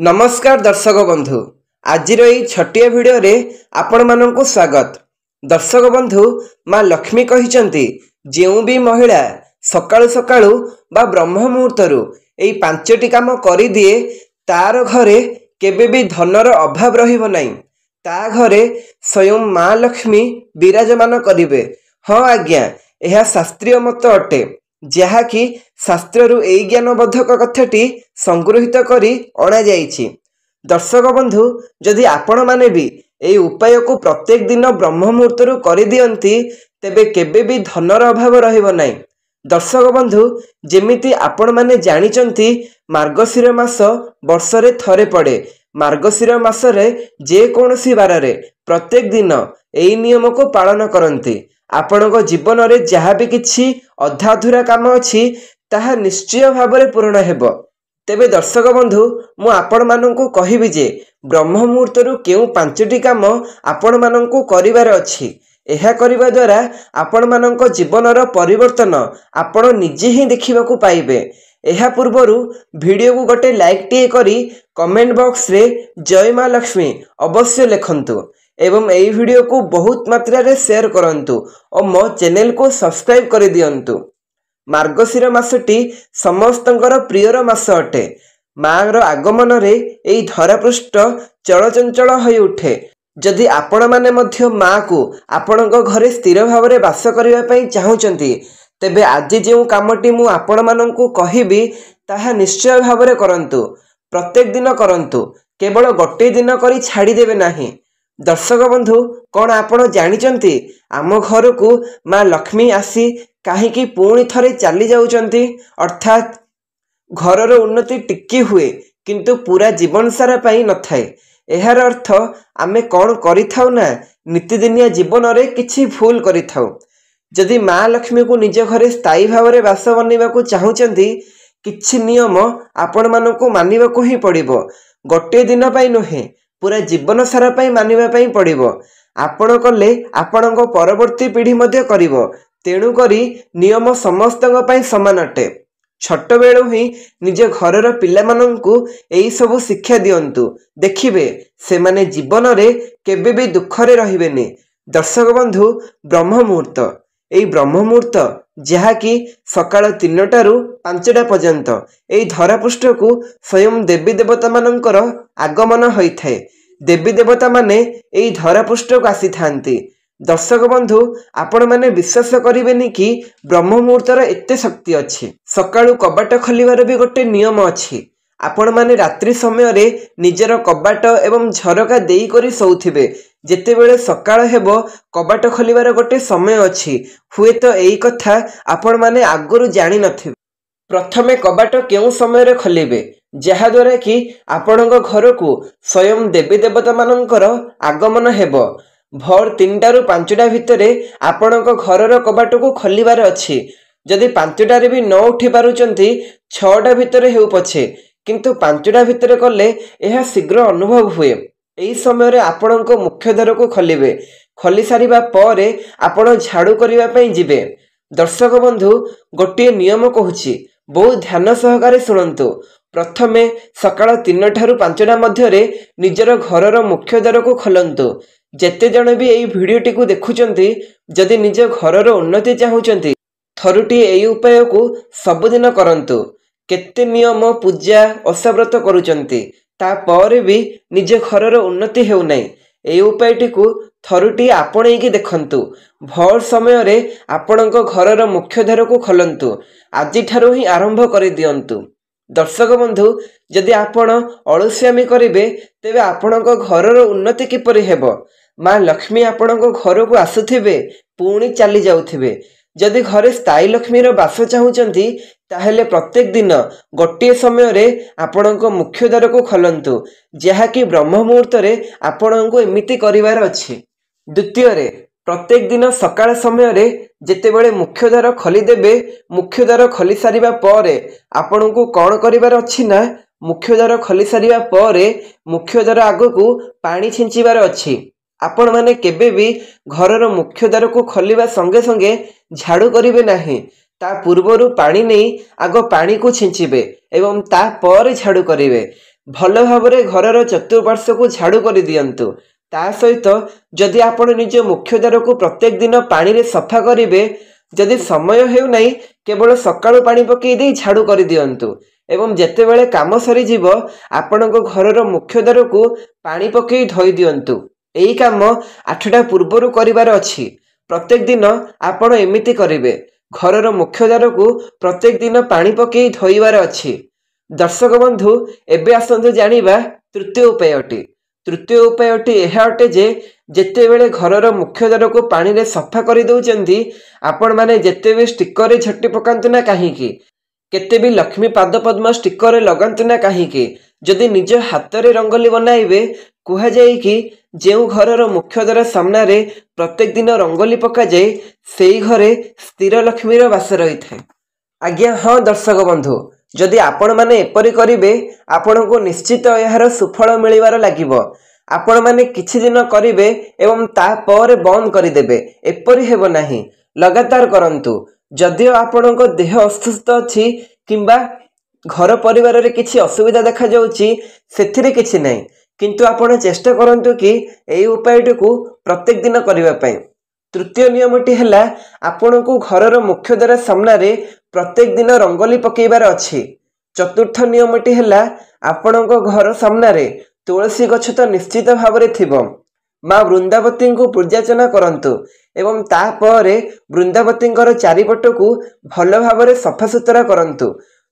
नमस्कार दर्शक बंधु आज छटिया भिडियो रे आपण मानक स्वागत। दर्शक बंधु माँ लक्ष्मी कहिचंती जेउ भी महिला सकाळु सकाळु बा ब्रह्म मुहूर्तरु एई पांचटी काम करि दिए तार घरे केबे भी धनर अभाव रहिबो नाही। ता घरे स्वयं माँ लक्ष्मी विराजमान करिवे। हाँ आज्ञा, यह शास्त्रीय मत अटे जहाँकि शास्त्रु एई ज्ञानबोधक कथाटी संगृहित करी अणा जाइछि। दर्शक बंधु जदि आपण माने भी एई उपाय को प्रत्येक दिन ब्रह्म मुहूर्तरु करि दियंती तेबे केबे भी धनर अभाव रहिबो नाही। दर्शक बंधु जेमिति आपण माने जानिचंती मार्गशीर मास वर्षरे थरे पड़े। मार्गशीर मासरे जे कोनोसी बाररे प्रत्येक दिन एई नियम को पालन करंती आपणक जीवन में जहाँ भी किछि अधा अधूरा काम अछि ताहा निश्चय भाव में पूर्ण हेबो। तेबे दर्शक बंधु मु आपण माननकु कहिबि जे ब्रह्म मुहूर्तरु केउ पांचटी काम आपण माननकु करिवार अछि। एहा करिवा द्वारा आपण माननक जीवनर परिवर्तन आपण निजे ही देखिबाकू पाइबे। एहा पूर्वरु वीडियो को गोटे लाइक टिए करी कमेंट बॉक्स रे जय माँ लक्ष्मी अवश्य लिखंतु एवं एई वीडियो को बहुत मात्रा रे शेयर करंतु और मो चैनल को सब्सक्राइब कर दियंतु। मार्गशीर मासटी समस्तंकर प्रियर मास अटे। माँ आगमन रे एई धरापृष्ठ चलचंचल होई उठे। जदि आपण माने मध्य माँ को आपणक घरे स्थिर भाव में वास करिवा पई चाहुचंती तेबे आज जो कामटी मु आपण माननकु कहिबी ताहा निश्चय भाव में करंतु। प्रत्येक दिन करंतु, केवल गोटे दिन करी छाड़ी देबे नाही। दर्शक बंधु कौन आपण जानिचंती आम घर को माँ लक्ष्मी आसी कहीं पुणी थरे चली जाउचंती, अर्थात घरर उन्नति टिकी हुए किंतु पूरा जीवन सारा पाई न थाए। एहार अर्थ आमे कौन करिथाउ ना नितिदिनिया जीवन रे किछि भूल करिथाउ। जदि माँ लक्ष्मी को निज घरे स्थायी भाव में बास बनइबाकू चाहुचंती किछि नियम आपण मानकू मानिबाकू ही पड़िबो। गोटे दिन पाई नुहे, पूरा जीवन सारा पाई मानिबा पाई पड़िबो। आपण कले आपणक परवर्ती पीढ़ी मध्य करिवो। तेणु करी नियम समस्तक पाई समान अटे। छोट बेलू ही निज घरर पिला माननकू एई सब शिक्षा दियंतु, देखिबे से माने जीवन रे केबे भी दुखरे रहिबेनी। दर्शक बंधु ब्रह्म मुहूर्त एई ब्रह्म मुहूर्त जहाँकि सकाळ 3टारू 5टा पर्यंत एई धरापृष्ठ को स्वयं देवी देवता मानकर आगमन होइथाए। देवी देवता माने एई धरापृष्ठ को आसी थांती। दर्शक बंधु आपण माने विश्वास करिवेनी कि ब्रह्म मुहूर्तर एते शक्ति अछि। सकाळू कबाट खोलिबार भी गोटे नियम अछि। आपण माने रात्रि समय रे निजर कबाट एवं झरका देई करी सोउथिबे। जेतेबेले सकाळ हेबो कबाट खोलिबार गोटे समय अछि। हुए तो एई कथा आपण माने आगुरु जानि नथिबे। प्रथमे कबाट केउ समय रे खोलिबे जहा द्वारा कि आपणक घर को स्वयं देवी देवता मानकर आगमन हेबो। भोर 3टारू 5टा भितरे आपणक घरर कबाट को खोलिबार अछि। जदि 5टारे भी न उठी पारुचंती 6टा भितरे हेउ पछे, किंतु 5टा भितरे कले यह शीघ्र अनुभव हुए। एई समय रे आपणक मुख्य द्वार को खोलिबे। खोली सारिबा परे आपण झाड़ू करिवा पई जिबे। दर्शक बंधु गोटे नियम कहूची, बहुत ध्यान सहकारे सुनंतु। प्रथमे सकाळ 3टारू 5टा मध्यरे निजर घरर मुख्य द्वार को खोलंतु। जेते जण भी एई भिडियोटी को देखुचंती जदि निज घरर उन्नति चाहुचंती थरुटी एई उपाय को सबुदिन करंतु। केते नियम पूजा ओषाव्रत करूचंती ता परे भी निज घरर उन्नति हेउ नै। एई उपायटी को थरुटी आपणेकी देखंतु। भोर समय रे आपणक घरर मुख्य द्वार को खोलंतु। आजि ठारू ही आरंभ करि दियंतु। दर्शक बंधु जदि आपण अलस्यामी करिवे तेबे आपणक घरर उन्नति किपरि हेबो। माँ लक्ष्मी आपणक घर को आसुथिबे पुणी चली जाउथिबे। जदि घरे स्थायी लक्ष्मीर बास चाहुचंती ताहेले प्रत्येक दिन गोटे समय रे आपणक मुख्य द्वार को खोलंतु, जहाँकि ब्रह्म मुहूर्त रे आपणक एमिति करिवार अछि। द्वितीय रे प्रत्येक दिन सकाळ समय रे जेतेबेले मुख्य द्वार खोली देबे, मुख्य द्वार खोली सारिबा परे आपणकू कोन करिवार अछि ना मुख्य द्वार खोली सारिबा परे मुख्य द्वार आगकू पानी छिंचिबार अछि। आपण माने केबे भी घरर मुख्य द्वार को खोलिबा संगे संगे झाड़ू करिवे नाही। ता पूर्वरु पानी नहीं आग पानी को छिंचिबे एवं ता पर झाड़ू करिवे। ଭଲ ଭାବରେ ଘରର ଚତୁଃପାର୍ଶ୍ୱକୁ ଝାଡ଼ୁ କରିଦିଅନ୍ତୁ। ତା ସହିତ ଯଦି ଆପଣ ନିଜ ମୁଖ୍ୟ ଦ୍ୱାରକୁ ପ୍ରତ୍ୟେକ ଦିନ ପାଣିରେ ସଫା କରିବେ, ଯଦି ସମୟ ହେଉନାହିଁ କେବଳ ସକାଳୁ ପାଣି ପକାଇ ଦେଇ ଝାଡ଼ୁ କରିଦିଅନ୍ତୁ ଏବଂ ଯେତେବେଳେ କାମ ସରିଯିବ ଆପଣଙ୍କ ଘରର ମୁଖ୍ୟ ଦ୍ୱାରକୁ ପାଣି ପକାଇ ଧୋଇ ଦିଅନ୍ତୁ। ଏହି କାମ 8ଟା ପୂର୍ବରୁ କରିବାର ଅଛି। ପ୍ରତ୍ୟେକ ଦିନ ଆପଣ ଏମିତି କରିବେ। ଘରର ମୁଖ୍ୟ ଦ୍ୱାରକୁ ପ୍ରତ୍ୟେକ ଦିନ ପାଣି ପକାଇ ଧୋଇବାର ଅଛି। ଦର୍ଶକ ବନ୍ଧୁ, ଏବେ ଆସନ୍ତୁ ଜାଣିବା ତୃତୀୟ ଉପାୟଟି। ତୃତୀୟ ଉପାୟଟି ଏହା ଅଟେ ଯେ ଯେତେବେଳେ ଘରର ମୁଖ୍ୟ ଦ୍ୱାରକୁ ପାଣିରେ ସଫା କରିଦେଉଛନ୍ତି, ଆପଣମାନେ ଯେତେ ବି ଷ୍ଟିକରରେ ଝୋଟି ପକାନ୍ତୁ ନା କାହିଁକି, କେତେ ବି ଲକ୍ଷ୍ମୀ ପାଦପଦ୍ମ ଷ୍ଟିକର ଲଗାନ୍ତୁ ନା କାହିଁକି, ଯଦି ନିଜ ହାତରେ ରଙ୍ଗୋଲି ବନାଇବେ, କୁହାଯାଏ କି ଯେଉଁ ଘରର ମୁଖ୍ୟ ଦ୍ୱାର ସାମ୍ନାରେ ପ୍ରତ୍ୟେକ ଦିନ ରଙ୍ଗୋଲି ପକାଯାଏ ସେହି ଘରେ ସ୍ଥିର ଲକ୍ଷ୍ମୀର ବାସ ରହିଥାଏ। ଆଜ୍ଞା ହଁ ଦର୍ଶକ ବନ୍ଧୁ, ଯଦି ଆପଣମାନେ ଏପରି କରିବେ ଆପଣଙ୍କୁ ନିଶ୍ଚିତ ଏହାର ସୁଫଳ ମିଳିବାର ଲାଗିବ। ଆପଣମାନେ କିଛି ଦିନ କରିବେ ଏବଂ ତାପରେ ବନ୍ଦ କରିଦେବେ, ଏପରି ହେବ ନାହିଁ। ଲଗାତାର କରନ୍ତୁ। ଯଦିଓ ଆପଣଙ୍କ ଦେହ ଅସୁସ୍ଥ ଅଛି କିମ୍ବା ଘର ପରିବାରରେ କିଛି ଅସୁବିଧା ଦେଖାଯାଉଛି, ସେଥିରେ କିଛି ନାହିଁ, କିନ୍ତୁ ଆପଣ ଚେଷ୍ଟା କରନ୍ତୁ କି ଏହି ଉପାୟଟିକୁ ପ୍ରତ୍ୟେକ ଦିନ କରିବା ପାଇଁ। ତୃତୀୟ ନିୟମଟି ହେଲା ଆପଣଙ୍କୁ ଘରର ମୁଖ୍ୟ ଦ୍ୱାର ସାମ୍ନାରେ ପ୍ରତ୍ୟେକ ଦିନ ରଙ୍ଗୋଲି ପକାଇବାର ଅଛି। ଚତୁର୍ଥ ନିୟମଟି ହେଲା ଆପଣଙ୍କ ଘର ସାମ୍ନାରେ ତୁଳସୀ ଗଛ ତ ନିଶ୍ଚିତ ଭାବରେ ଥିବ। ମା ବୃନ୍ଦାବତୀଙ୍କୁ ପୂଜାର୍ଚ୍ଚନା କରନ୍ତୁ ଏବଂ ତାପରେ ବୃନ୍ଦାବତୀଙ୍କର ଚାରିପଟକୁ ଭଲ ଭାବରେ ସଫାସୁତୁରା କରନ୍ତୁ।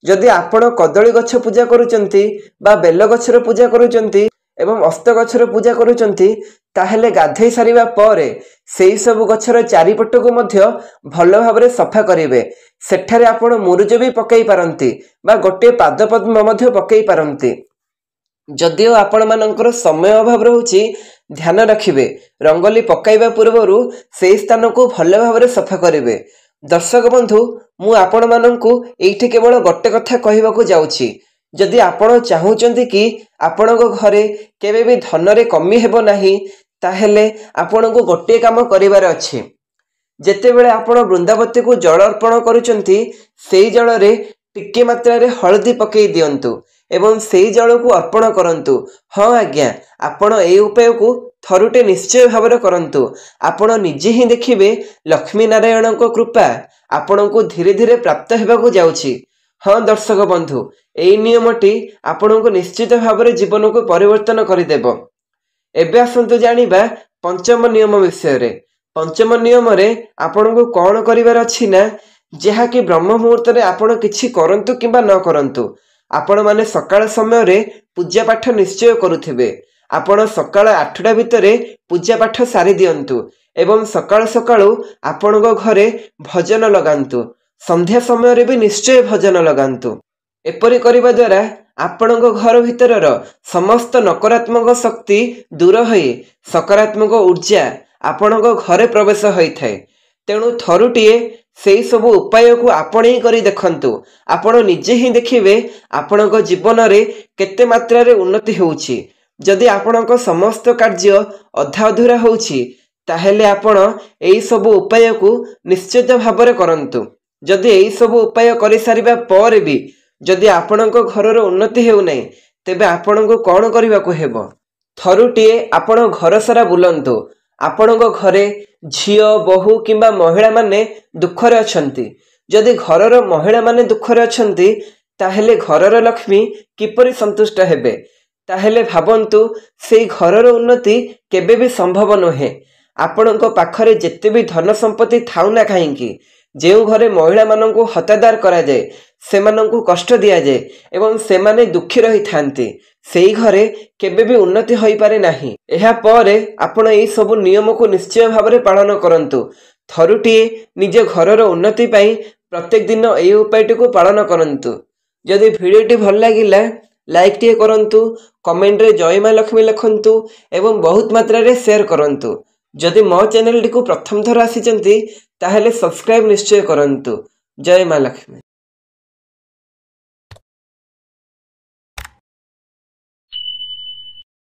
ଯଦି ଆପଣ କଦଳୀ ଗଛ ପୂଜା କରୁଛନ୍ତି ବା ବେଲ ଗଛର ପୂଜା କରୁଛନ୍ତି ଏବଂ ଅସ୍ତ ଗଛର ପୂଜା କରୁଛନ୍ତି, ତାହେଲେ ଗାଧୋଇ ସାରିବା ପରେ ସେହି ସବୁ ଗଛର ଚାରିପଟକୁ ମଧ୍ୟ ଭଲ ଭାବରେ ସଫା କରିବେ। ସେଠାରେ ଆପଣ ମୁରୁଜ ବି ପକାଇ ପାରନ୍ତି ବା ଗୋଟିଏ ପାଦପଦ୍ମ ମଧ୍ୟ ପକାଇ ପାରନ୍ତି। ଯଦିଓ ଆପଣମାନଙ୍କର ସମୟ ଅଭାବ ରହୁଛି, ଧ୍ୟାନ ରଖିବେ ରଙ୍ଗୋଲି ପକାଇବା ପୂର୍ବରୁ ସେହି ସ୍ଥାନକୁ ଭଲ ଭାବରେ ସଫା କରିବେ। ଦର୍ଶକ ବନ୍ଧୁ, ମୁଁ ଆପଣମାନଙ୍କୁ ଏଇଠି କେବଳ ଗୋଟେ କଥା କହିବାକୁ ଯାଉଛି। ଯଦି ଆପଣ ଚାହୁଁଛନ୍ତି କି ଆପଣଙ୍କ ଘରେ କେବେ ବି ଧନରେ କମି ହେବ ନାହିଁ, ତାହେଲେ ଆପଣଙ୍କୁ ଗୋଟିଏ କାମ କରିବାର ଅଛି। ଯେତେବେଳେ ଆପଣ ବୃନ୍ଦାବତୀକୁ ଜଳ ଅର୍ପଣ କରୁଛନ୍ତି, ସେହି ଜଳରେ ଟିକେ ମାତ୍ରାରେ ହଳଦୀ ପକାଇ ଦିଅନ୍ତୁ ଏବଂ ସେହି ଜଳକୁ ଅର୍ପଣ କରନ୍ତୁ। ହଁ ଆଜ୍ଞା, ଆପଣ ଏହି ଉପାୟକୁ ଥରୁଟେ ନିଶ୍ଚୟ ଭାବରେ କରନ୍ତୁ। ଆପଣ ନିଜେ ହିଁ ଦେଖିବେ ଲକ୍ଷ୍ମୀ ନାରାୟଣଙ୍କ କୃପା ଆପଣଙ୍କୁ ଧୀରେ ଧୀରେ ପ୍ରାପ୍ତ ହେବାକୁ ଯାଉଛି। ହଁ ଦର୍ଶକ ବନ୍ଧୁ, ଏହି ନିୟମଟି ଆପଣଙ୍କୁ ନିଶ୍ଚିତ ଭାବରେ ଜୀବନକୁ ପରିବର୍ତ୍ତନ କରିଦେବ। ଏବେ ଆସନ୍ତୁ ଜାଣିବା ପଞ୍ଚମ ନିୟମ ବିଷୟରେ। ପଞ୍ଚମ ନିୟମରେ ଆପଣଙ୍କୁ କ'ଣ କରିବାର ଅଛି ନା, ଯାହାକି ବ୍ରହ୍ମ ମୁହୂର୍ତ୍ତରେ ଆପଣ କିଛି କରନ୍ତୁ କିମ୍ବା ନ କରନ୍ତୁ, ଆପଣମାନେ ସକାଳ ସମୟରେ ପୂଜା ପାଠ ନିଶ୍ଚୟ କରୁଥିବେ। ଆପଣ ସକାଳ 8ଟା ଭିତରେ ପୂଜା ପାଠ ସାରି ଦିଅନ୍ତୁ ଏବଂ ସକାଳୁ ସକାଳୁ ଆପଣଙ୍କ ଘରେ ଭଜନ ଲଗାନ୍ତୁ। ସନ୍ଧ୍ୟା ସମୟରେ ବି ନିଶ୍ଚୟ ଭଜନ ଲଗାନ୍ତୁ। ଏପରି କରିବା ଦ୍ୱାରା ଆପଣଙ୍କ ଘର ଭିତରର ସମସ୍ତ ନକାରାତ୍ମକ ଶକ୍ତି ଦୂର ହୋଇ ସକାରାତ୍ମକ ଊର୍ଜା ଆପଣଙ୍କ ଘରେ ପ୍ରବେଶ ହୋଇଥାଏ। ତେଣୁ ଥରୁଟିଏ ସେହି ସବୁ ଉପାୟକୁ ଆପଣେଇ କରି ଦେଖନ୍ତୁ। ଆପଣ ନିଜେ ହିଁ ଦେଖିବେ ଆପଣଙ୍କ ଜୀବନରେ କେତେ ମାତ୍ରାରେ ଉନ୍ନତି ହେଉଛି। ଯଦି ଆପଣଙ୍କ ସମସ୍ତ କାର୍ଯ୍ୟ ଅଧା ଅଧୁରା ହେଉଛି, ତାହେଲେ ଆପଣ ଏହି ସବୁ ଉପାୟକୁ ନିଶ୍ଚିତ ଭାବରେ କରନ୍ତୁ। ଯଦି ଏହି ସବୁ ଉପାୟ କରିସାରିବା ପରେ ବି ଯଦି ଆପଣଙ୍କ ଘରର ଉନ୍ନତି ହେଉନାହିଁ, ତେବେ ଆପଣଙ୍କୁ କ'ଣ କରିବାକୁ ହେବ? ଥରୁଟିଏ ଆପଣ ଘର ସାରା ବୁଲନ୍ତୁ। ଆପଣଙ୍କ ଘରେ ଝିଅ, ବୋହୂ କିମ୍ବା ମହିଳାମାନେ ଦୁଃଖରେ ଅଛନ୍ତି। ଯଦି ଘରର ମହିଳାମାନେ ଦୁଃଖରେ ଅଛନ୍ତି, ତାହେଲେ ଘରର ଲକ୍ଷ୍ମୀ କିପରି ସନ୍ତୁଷ୍ଟ ହେବେ? ତାହେଲେ ଭାବନ୍ତୁ, ସେହି ଘରର ଉନ୍ନତି କେବେ ବି ସମ୍ଭବ ନୁହେଁ। ଆପଣଙ୍କ ପାଖରେ ଯେତେ ବି ଧନ ସମ୍ପତ୍ତି ଥାଉ ନା କାହିଁକି, ଯେଉଁ ଘରେ ମହିଳାମାନଙ୍କୁ ହତାଦାର କରାଯାଏ, ସେମାନଙ୍କୁ କଷ୍ଟ ଦିଆଯାଏ ଏବଂ ସେମାନେ ଦୁଃଖୀ ରହିଥାନ୍ତି, ସେହି ଘରେ କେବେ ବି ଉନ୍ନତି ହୋଇପାରେ ନାହିଁ। ଏହାପରେ ଆପଣ ଏହି ସବୁ ନିୟମକୁ ନିଶ୍ଚୟ ଭାବରେ ପାଳନ କରନ୍ତୁ। ଥରୁଟିଏ ନିଜ ଘରର ଉନ୍ନତି ପାଇଁ ପ୍ରତ୍ୟେକ ଦିନ ଏହି ଉପାୟଟିକୁ ପାଳନ କରନ୍ତୁ। ଯଦି ଭିଡ଼ିଓଟି ଭଲ ଲାଗିଲା, ଲାଇକ୍ ଟିଏ କରନ୍ତୁ, କମେଣ୍ଟରେ ଜୟ ମା ଲକ୍ଷ୍ମୀ ଲେଖନ୍ତୁ ଏବଂ ବହୁତ ମାତ୍ରାରେ ସେୟାର କରନ୍ତୁ। ଯଦି ମୋ ଚ୍ୟାନେଲଟିକୁ ପ୍ରଥମ ଥର ଆସିଛନ୍ତି, ତାହେଲେ ସବସ୍କ୍ରାଇବ୍ ନିଶ୍ଚୟ କରନ୍ତୁ। ଜୟ ମା ଲକ୍ଷ୍ମୀ।